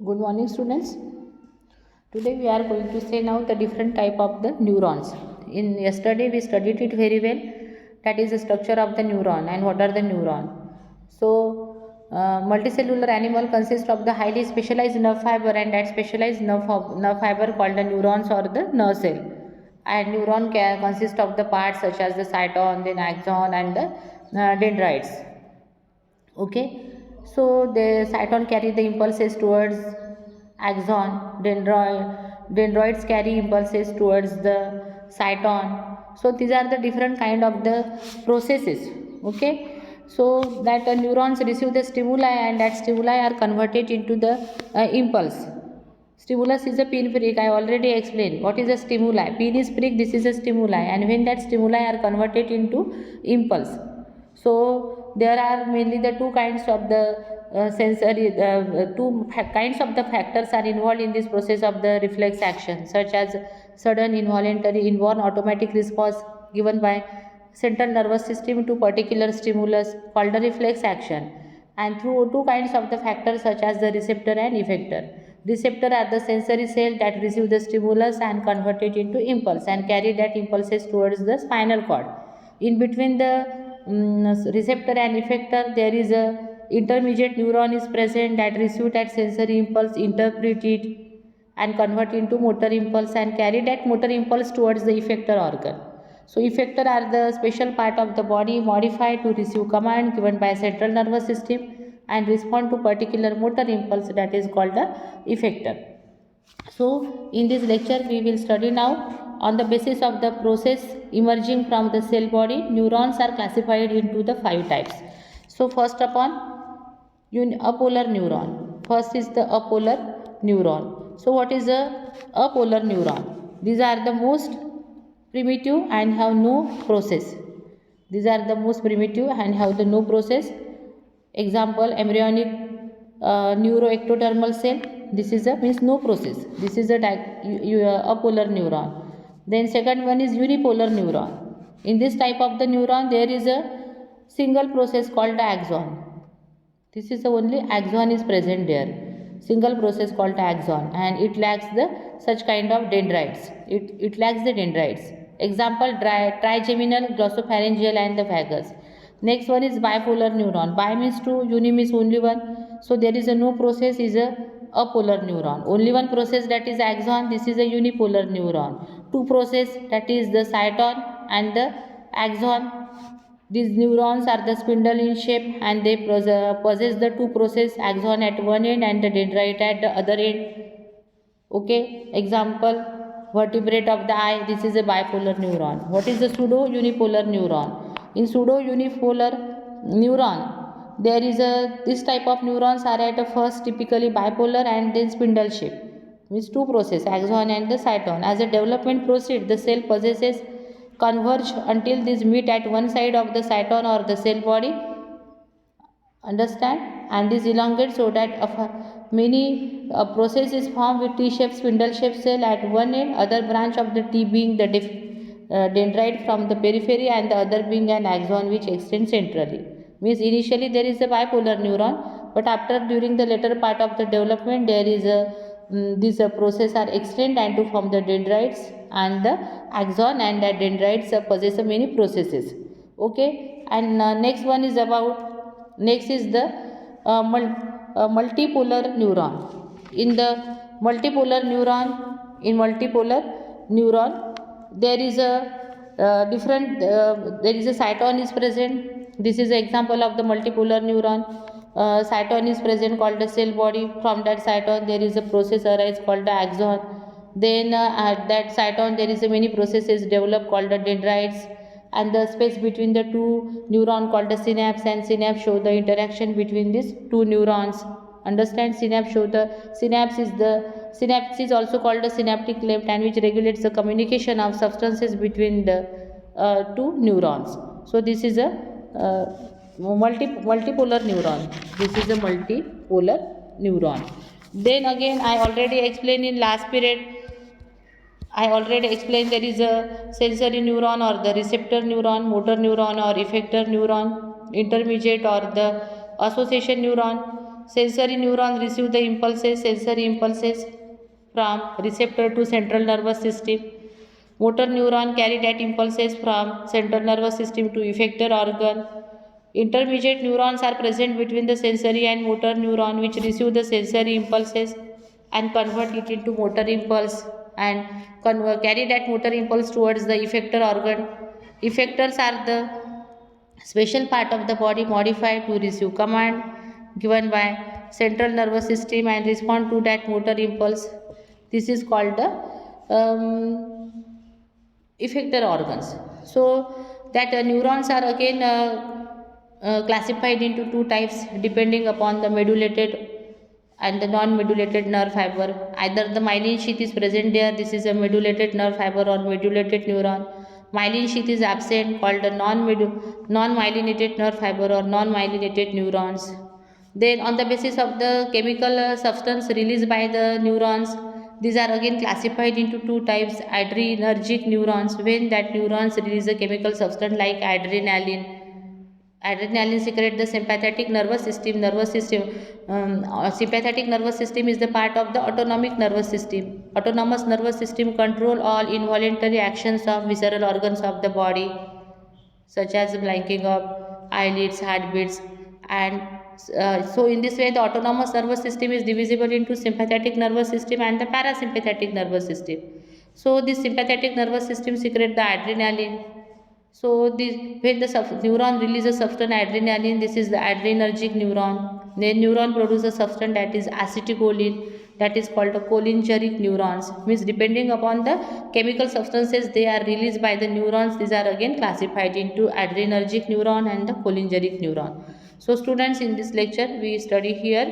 Good morning, students. Today we are going to say now the different type of the neurons. In yesterday we studied it very well. That is the structure of the neuron and what are the neuron. Multicellular animal consists of the highly specialized nerve fiber, and that specialized nerve fiber called the neurons or the nerve cell. And neuron can consist of the parts such as the cyton, then axon, and the dendrites. Okay, so the cyton carry the impulses towards axon, dendroids carry impulses towards the cyton. So these are the different kind of the processes. Okay, so that neurons receive the stimuli, and that stimuli are converted into the impulse. Stimulus is a pin prick. I already explained what is a stimuli. Pin is prick, this is a stimuli, and when that stimuli are converted into impulse. So there are mainly the two kinds of the kinds of the factors are involved in this process of the reflex action, such as sudden involuntary inborn automatic response given by central nervous system to particular stimulus called the reflex action, and through two kinds of the factors such as the receptor and effector. Receptor are the sensory cell that receive the stimulus and convert it into impulse and carry that impulses towards the spinal cord. In between the receptor and effector, there is a intermediate neuron is present that receive that sensory impulse, interpret it, and convert into motor impulse and carry that motor impulse towards the effector organ. So effector are the special part of the body modified to receive command given by central nervous system and respond to particular motor impulse, that is called the effector. So in this lecture we will study now on the basis of the process emerging from the cell body. Neurons are classified into the 5 types. So first upon apolar neuron. First is the apolar neuron. So what is a apolar neuron? These are the most primitive and have no process. These are the most primitive and have the no process. Example, embryonic neuroectodermal cell. This is a means no process. This is a apolar neuron. Then second one is unipolar neuron. In this type of the neuron there is a single process called the axon. This is the only axon is present there. Single process called axon, and it lacks the such kind of dendrites. It lacks the dendrites. Example, trigeminal, glossopharyngeal, and the vagus. Next one is bipolar neuron. Bi means two, uni means only one. So there is a no process is a apolar neuron. Only one process, that is axon. This is a unipolar neuron. Two process, that is the cyton and the axon. These neurons are the spindle in shape, and they possess the two process, axon at one end and the dendrite at the other end. Okay, example, vertebrate of the eye. This is a bipolar neuron. What is the pseudo unipolar neuron? In pseudo unipolar neuron, there is a this type of neurons are at a first typically bipolar and then spindle shape. Means two process, axon and the cyton. As the development proceeds, the cell possesses converge until these meet at one side of the cyton or the cell body. Understand? And this elongate so that many process is formed with T-shaped spindle shaped cell at one end, other branch of the T being the dendrite from the periphery, and the other being an axon which extends centrally. Means initially there is a bipolar neuron, but after during the later part of the development there is a this process are extend and to form the dendrites and the axon, and that dendrites possess many processes. Okay, and next one is about next is the multipolar neuron. In the multipolar neuron there is a different there is a cyton is present. This is an example of the multipolar neuron. Cyton is present called the cell body. From that cyton there is a process arise called the axon. Then at that cyton there is a many processes develop called the dendrites, and the space between the two neuron called the synapse, and synapse show the interaction between these two neurons. Understand? Synapse is also called the synaptic cleft, and which regulates the communication of substances between the two neurons. So this is a multipolar neuron. This is a multipolar neuron. Then again I already explained in last period. I already explained there is a sensory neuron or the receptor neuron, motor neuron or effector neuron, intermediate or the association neuron. Sensory neuron receive the sensory impulses from receptor to central nervous system. Motor neuron carry that impulses from central nervous system to effector organ. Intermediate neurons are present between the sensory and motor neuron, which receive the sensory impulses and convert it into motor impulse and carry that motor impulse towards the effector organ. Effectors are the special part of the body modified to receive command given by central nervous system and respond to that motor impulse. This is called the effector organs. So that neurons are again classified into two types depending upon the modulated and the non-modulated nerve fiber. Either the myelin sheath is present there, this is a modulated nerve fiber or modulated neuron. Myelin sheath is absent, called a non-myelinated nerve fiber or non-myelinated neurons. Then on the basis of the chemical substance released by the neurons, these are again classified into two types: adrenergic neurons, when that neurons release a chemical substance like adrenaline. Adrenaline secrete the sympathetic nervous system. Sympathetic nervous system is the part of the autonomic nervous system. Autonomous nervous system control all involuntary actions of visceral organs of the body, such as blinking of eyelids, heartbeats, and so in this way the autonomous nervous system is divisible into sympathetic nervous system and the parasympathetic nervous system. So this sympathetic nervous system secrete the adrenaline. So this, when the neuron releases substance adrenaline, this is the adrenergic neuron. Then neuron produces a substance that is acetylcholine, that is called the cholinergic neurons. Means depending upon the chemical substances they are released by the neurons, these are again classified into adrenergic neuron and the cholinergic neuron. So students, in this lecture we study here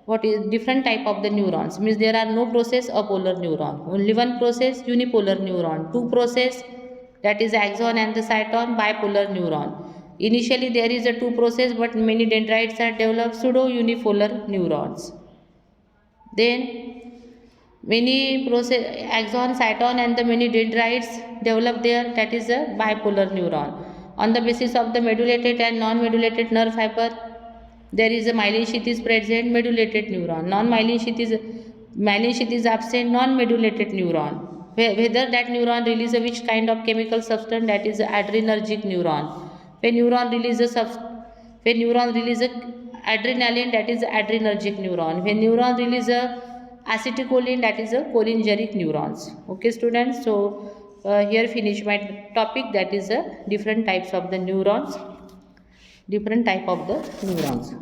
what is different type of the neurons. Means there are no process of polar neuron, only one process, unipolar neuron. Two process, that is axon and the cyton, bipolar neuron. Initially there is a two process, but many dendrites are developed pseudo unipolar neurons. Then many process, axon, cyton and the many dendrites develop there, that is a bipolar neuron. On the basis of the modulated and non-modulated nerve fiber, there is a myelin sheath is present, modulated neuron. Non-myelin sheath is absent, non-modulated neuron. Whether that neuron releases which kind of chemical substance, that is adrenergic neuron. When neuron releases adrenaline, that is adrenergic neuron. When neuron releases acetylcholine, that is a cholinergic neurons. Okay students, so here finish my topic, that is different types of the neurons, different type of the neurons.